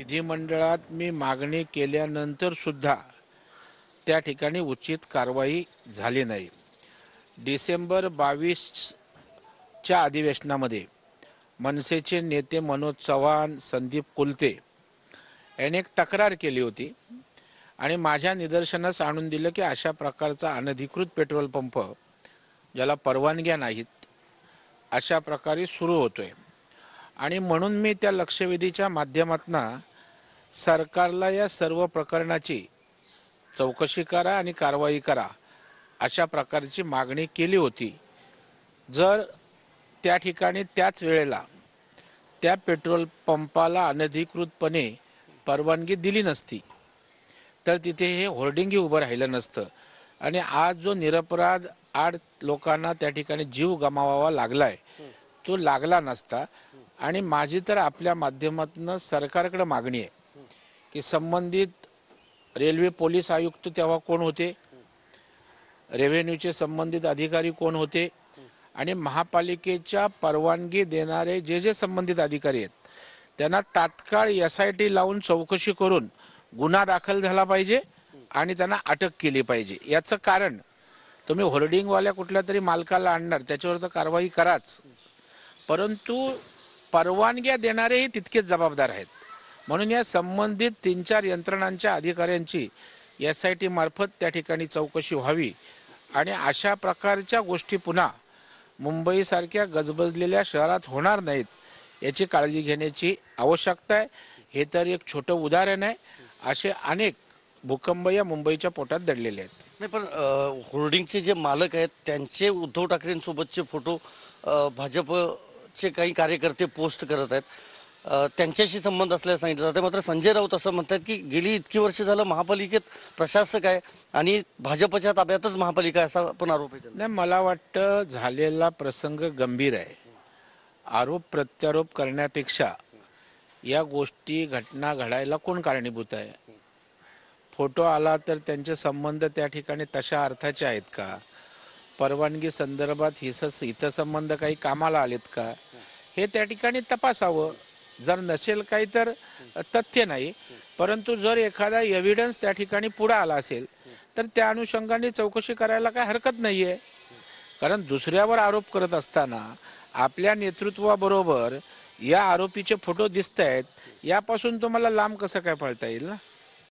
विधिमंडळात मी मागणी केल्यानंतर सुद्धा त्या ठिकाणी उचित कारवाई झाली नाही। डिसेंबर 22च्या अधिवेशनामध्ये मनसेचे नेते मनोज चव्हाण, संदीप कुलते यांनी एक तक्रार केली होती आणि माझ्या निदर्शनास आणून दिलं की अशा प्रकारचा अनधिकृत पेट्रोल पंप ज्याला परवानग्या नाहीत अशा प्रकारे सुरू होतोय आणि म्हणून मी त्या लक्षवेधीच्या माध्यमातून सरकारला या सर्व प्रकरणाची चौकशी करा आणि कारवाई करा अशा प्रकारची मागणी केली होती। जर त्या ठिकाणी त्याच वेळेला त्या पेट्रोल पंपाला अनधिकृतपणे परवानगी दिली नसती तर तिथे हे होर्डिंगही उभं राहिलं नसतं आणि आज जो निरपराध 8 लोकांना त्या ठिकाणी जीव गमावावा लागलाय तो लागला नसता। आणि माझी तर आपल्या माध्यमातून सरकारकडे मागणी आहे की संबंधित रेल्वे पोलीस आयुक्त तेव्हा कोण होते, रेव्हेन्यूचे संबंधित अधिकारी कोण होते आणि महापालिकेच्या परवानगी देणारे जे संबंधित अधिकारी आहेत त्यांना तात्काळ SIT लावून चौकशी करून गुन्हा दाखल झाला पाहिजे आणि त्यांना अटक केली पाहिजे। याचं कारण तुम्ही होर्डिंगवाल्या कुठल्या तरी मालकाला आणणार त्याच्यावर तर कारवाई कराच, परंतु परवानग्या देणारेही तितकेच जबाबदार आहेत। म्हणून या संबंधित 3-4 यंत्रणांच्या अधिकाऱ्यांची SIT मार्फत त्या ठिकाणी चौकशी व्हावी आणि अशा प्रकारच्या गोष्टी पुन्हा मुंबईसारख्या गजबजलेल्या शहरात होणार नाहीत याची काळजी घेण्याची आवश्यकता आहे। हे तर एक छोटं उदाहरण आहे, असे अनेक भूकंप या मुंबईच्या पोटात दडलेले आहेत। नाही पण होर्डिंगचे जे मालक आहेत त्यांचे उद्धव ठाकरेंसोबतचे फोटो भाजपचे काही कार्यकर्ते पोस्ट करत आहेत, त्यांच्याशी संबंध असल्याचं सांगितलं जातं। मात्र संजय राऊत असं म्हणतात की गेली इतकी वर्ष झालं महापालिकेत प्रशासक आहे आणि भाजपच्या ताब्यातच महापालिका आहे असा पण आरोप आहे। नाही, मला वाटतं झालेला प्रसंग गंभीर आहे। आरोप प्रत्यारोप करण्यापेक्षा या गोष्टी घटना घडायला कोण कारणीभूत आहे, फोटो आला तर त्यांचे संबंध त्या ठिकाणी तशा अर्थाचे आहेत का, परवानगी संदर्भात हितसंबंध काही कामाला आलेत का, हे त्या ठिकाणी तपासावं। जर नसेल काही तर तथ्य नाही, परंतु जर एखादा एव्हिडन्स त्या ठिकाणी पुढे आला असेल तर त्या अनुषंगाने चौकशी करायला काही हरकत नाहीये। कारण दुसऱ्यावर आरोप करत असताना आपल्या नेतृत्वाबरोबर या आरोपीचे फोटो दिसत आहेत यापासून तुम्हाला लांब कसं काय पळता येईल ना।